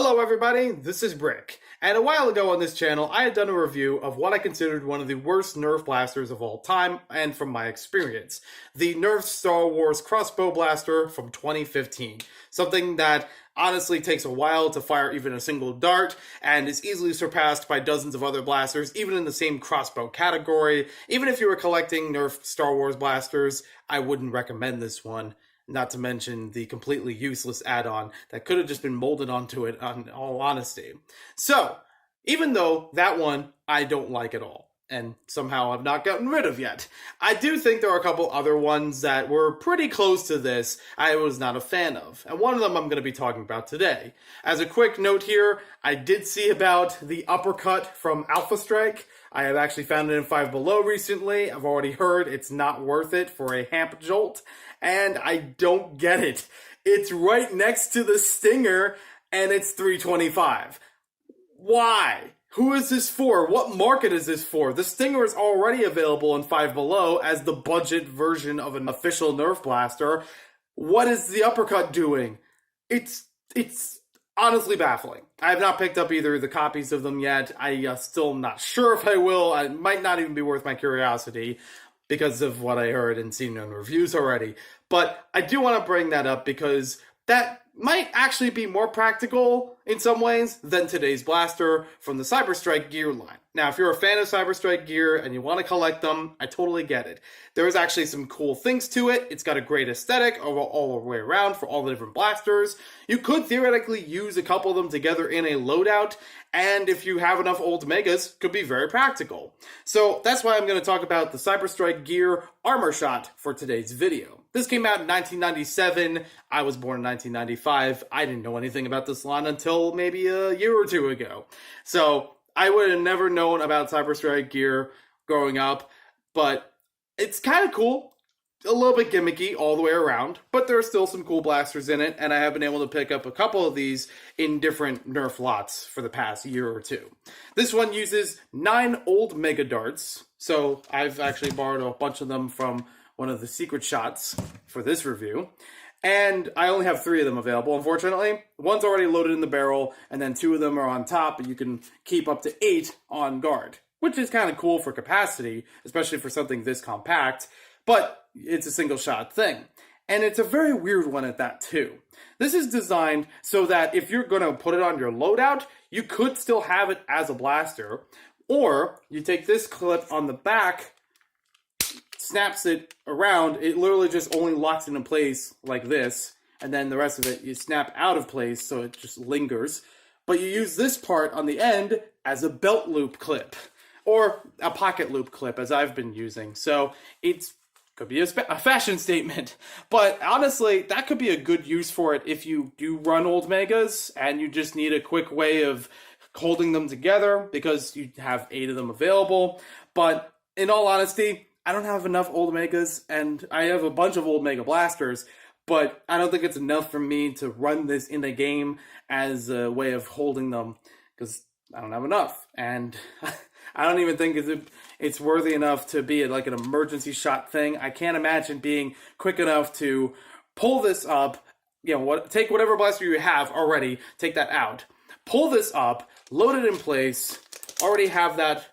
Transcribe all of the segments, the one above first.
Hello everybody, this is Brick, and a while ago on this channel I had done a review of what I considered one of the worst Nerf blasters of all time, and from my experience, the Nerf Star Wars Crossbow Blaster from 2015. Something that honestly takes a while to fire even a single dart, and is easily surpassed by dozens of other blasters, even in the same crossbow category. Even if you were collecting Nerf Star Wars blasters, I wouldn't recommend this one. Not to mention the completely useless add-on that could have just been molded onto it, in all honesty. So, even though that one I don't like at all, and somehow I've not gotten rid of yet, I do think there are a couple other ones that were pretty close to this I was not a fan of, and one of them I'm going to be talking about today. As a quick note here, I did see about the Uppercut from Stryke. I have actually found it in Five Below recently. I've already heard it's not worth it for a hamp jolt, and I don't get it. It's right next to the Stinger, and it's $325. Why? Who is this for? What market is this for? The Stinger is already available in Five Below as the budget version of an official Nerf blaster. What is the Uppercut doing? It's honestly baffling. I have not picked up either of the copies of them yet. I still am not sure if I will. It might not even be worth my curiosity because of what I heard and seen in reviews already. But I do want to bring that up because that might actually be more practical in some ways than today's blaster from the Stryke gear line. Now, if you're a fan of Stryke gear and you want to collect them, I totally get it. There is actually some cool things to it. It's got a great aesthetic all the way around for all the different blasters. You could theoretically use a couple of them together in a loadout, and if you have enough old Megas, could be very practical. So that's why I'm going to talk about the Stryke gear armor shot for today's video. This came out in 1997. I was born in 1995. I didn't know anything about this line until maybe a year or two ago. So I would have never known about Stryke gear growing up, but it's kind of cool. A little bit gimmicky all the way around, but there are still some cool blasters in it, and I have been able to pick up a couple of these in different Nerf lots for the past year or two. This one uses 9 old Mega Darts, so I've actually borrowed a bunch of them from one of the secret shots for this review. And I only have 3 of them available, unfortunately. One's already loaded in the barrel, and then 2 of them are on top, and you can keep up to 8 on guard, which is kind of cool for capacity, especially for something this compact, but it's a single shot thing. And it's a very weird one at that, too. This is designed so that if you're going to put it on your loadout, you could still have it as a blaster, or you take this clip on the back, snaps it around, it literally just only locks it in place like this, and then the rest of it you snap out of place so it just lingers. But you use this part on the end as a belt loop clip, or a pocket loop clip as I've been using. So it's could be a fashion statement, but honestly, that could be a good use for it if you do run old Megas and you just need a quick way of holding them together because you have 8 of them available. But in all honesty, I don't have enough old Megas, and I have a bunch of old Mega Blasters, but I don't think it's enough for me to run this in a game as a way of holding them, because I don't have enough, and I don't even think it's worthy enough to be like an emergency shot thing. I can't imagine being quick enough to pull this up, take whatever blaster you have already, take that out, pull this up, load it in place, already have that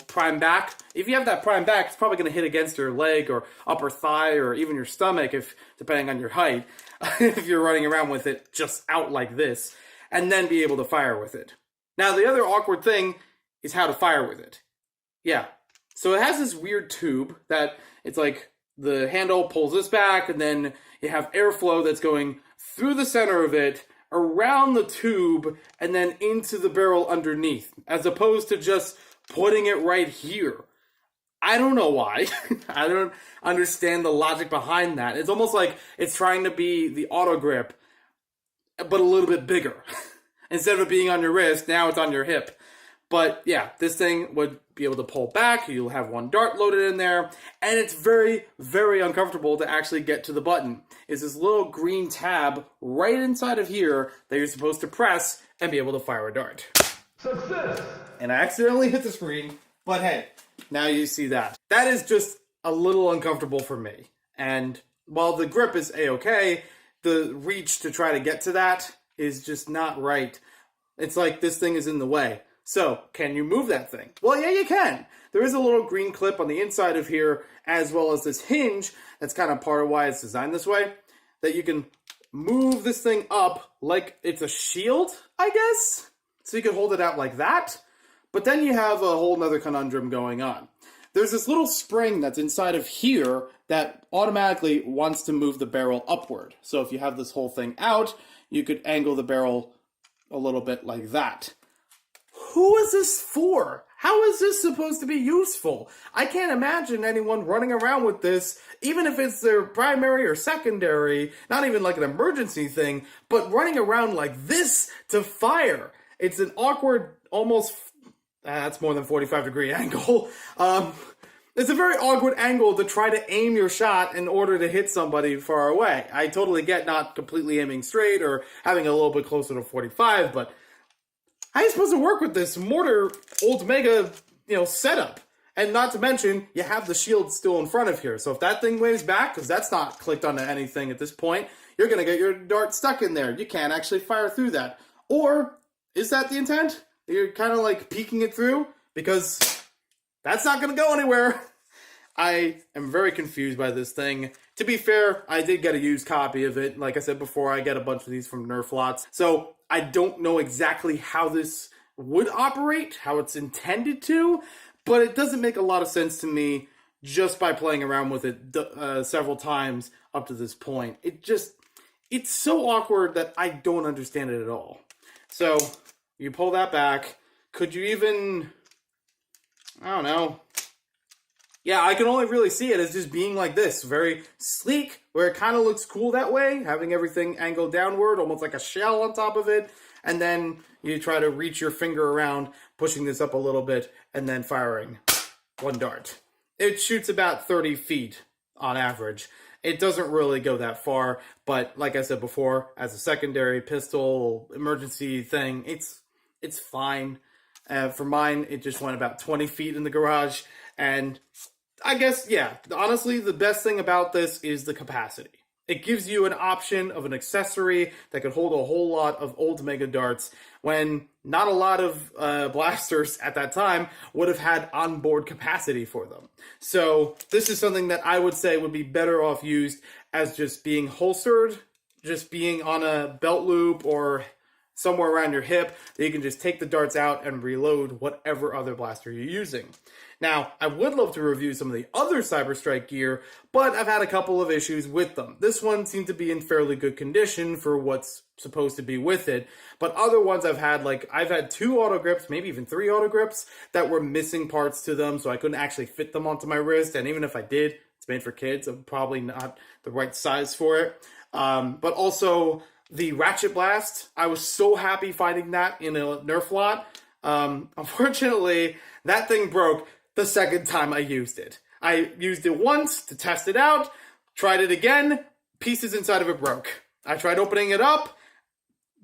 prime back. If you have that prime back, it's probably going to hit against your leg or upper thigh or even your stomach, depending on your height, if you're running around with it just out like this, and then be able to fire with it. Now, the other awkward thing is how to fire with it. Yeah, so it has this weird tube that it's like the handle pulls this back, and then you have airflow that's going through the center of it, around the tube, and then into the barrel underneath, as opposed to just putting it right here. I don't know why. I don't understand the logic behind that. It's almost like it's trying to be the auto grip, but a little bit bigger. Instead of it being on your wrist, now it's on your hip. But yeah, this thing would be able to pull back. You'll have 1 dart loaded in there, and it's very, very uncomfortable to actually get to the button. It's this little green tab right inside of here that you're supposed to press and be able to fire a dart. Success! And I accidentally hit the screen, but hey, now you see that. That is just a little uncomfortable for me. And while the grip is a-okay, the reach to try to get to that is just not right It's like this thing is in the way. So, can you move that thing? Well, yeah, you can. There is a little green clip on the inside of here, as well as this hinge. That's kind of part of why it's designed this way, that you can move this thing up like it's a shield, I guess. So you can hold it out like that. But then you have a whole nother conundrum going on. There's this little spring that's inside of here that automatically wants to move the barrel upward. So if you have this whole thing out, you could angle the barrel a little bit like that. Who is this for? How is this supposed to be useful? I can't imagine anyone running around with this, even if it's their primary or secondary, not even like an emergency thing, but running around like this to fire. It's an awkward, almost, that's more than 45-degree angle. It's a very awkward angle to try to aim your shot in order to hit somebody far away. I totally get not completely aiming straight or having a little bit closer to 45, but how are you supposed to work with this mortar Old Mega, setup? And not to mention, you have the shield still in front of here. So if that thing waves back, because that's not clicked onto anything at this point, you're going to get your dart stuck in there. You can't actually fire through that. Or, is that the intent? You're kind of like peeking it through? Because that's not going to go anywhere. I am very confused by this thing. To be fair, I did get a used copy of it. Like I said before, I get a bunch of these from Nerf lots. So I don't know exactly how this would operate, how it's intended to, but it doesn't make a lot of sense to me just by playing around with it several times up to this point. It's so awkward that I don't understand it at all. So you pull that back. Could you even, I don't know. Yeah, I can only really see it as just being like this, very sleek, where it kind of looks cool that way, having everything angled downward, almost like a shell on top of it, and then you try to reach your finger around, pushing this up a little bit, and then firing one dart. It shoots about 30 feet on average. It doesn't really go that far, but like I said before, as a secondary pistol emergency thing, it's fine. For mine, it just went about 20 feet in the garage. And I guess, yeah, honestly, the best thing about this is the capacity. It gives you an option of an accessory that could hold a whole lot of old Mega darts when not a lot of blasters at that time would have had onboard capacity for them. So this is something that I would say would be better off used as just being holstered, just being on a belt loop or somewhere around your hip that you can just take the darts out and reload whatever other blaster you're using. Now, I would love to review some of the other Stryke gear, but I've had a couple of issues with them. This one seemed to be in fairly good condition for what's supposed to be with it, but other ones I've had 2 auto grips, maybe even 3 auto grips, that were missing parts to them, so I couldn't actually fit them onto my wrist, and even if I did, it's made for kids, I'm probably not the right size for it. But also, the Ratchet Blast, I was so happy finding that in a Nerf lot. Unfortunately, that thing broke the second time I used it. I used it once to test it out, tried it again, pieces inside of it broke. I tried opening it up,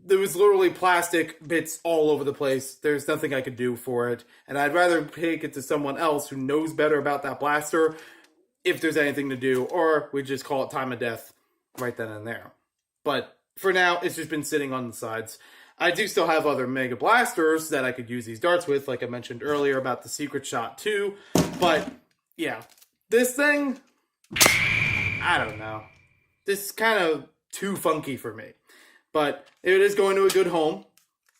there was literally plastic bits all over the place. There's nothing I could do for it, and I'd rather take it to someone else who knows better about that blaster if there's anything to do, or we just call it time of death right then and there. But for now, it's just been sitting on the sides. I do still have other Mega Blasters that I could use these darts with, like I mentioned earlier about the Secret Shot 2. But, yeah, this thing, I don't know. This is kind of too funky for me. But it is going to a good home,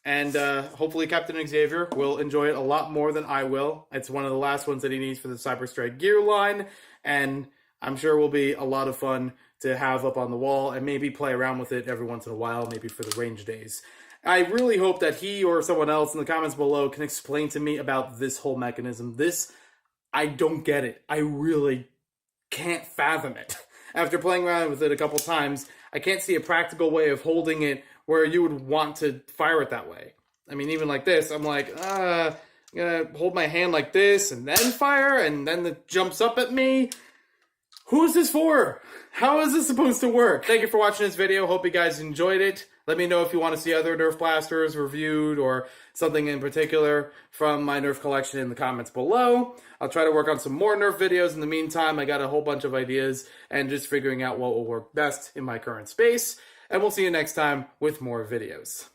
and hopefully Captain Xavier will enjoy it a lot more than I will. It's one of the last ones that he needs for the Stryke gear line, and I'm sure will be a lot of fun to have up on the wall and maybe play around with it every once in a while, maybe for the range days. I really hope that he or someone else in the comments below can explain to me about this whole mechanism. I don't get it. I really can't fathom it. After playing around with it a couple times, I can't see a practical way of holding it where you would want to fire it that way. I mean, even like this, I'm like, I'm gonna hold my hand like this and then fire, and then it jumps up at me. Who is this for? How is this supposed to work? Thank you for watching this video. Hope you guys enjoyed it. Let me know if you want to see other Nerf blasters reviewed or something in particular from my Nerf collection in the comments below. I'll try to work on some more Nerf videos. In the meantime, I got a whole bunch of ideas and just figuring out what will work best in my current space. And we'll see you next time with more videos.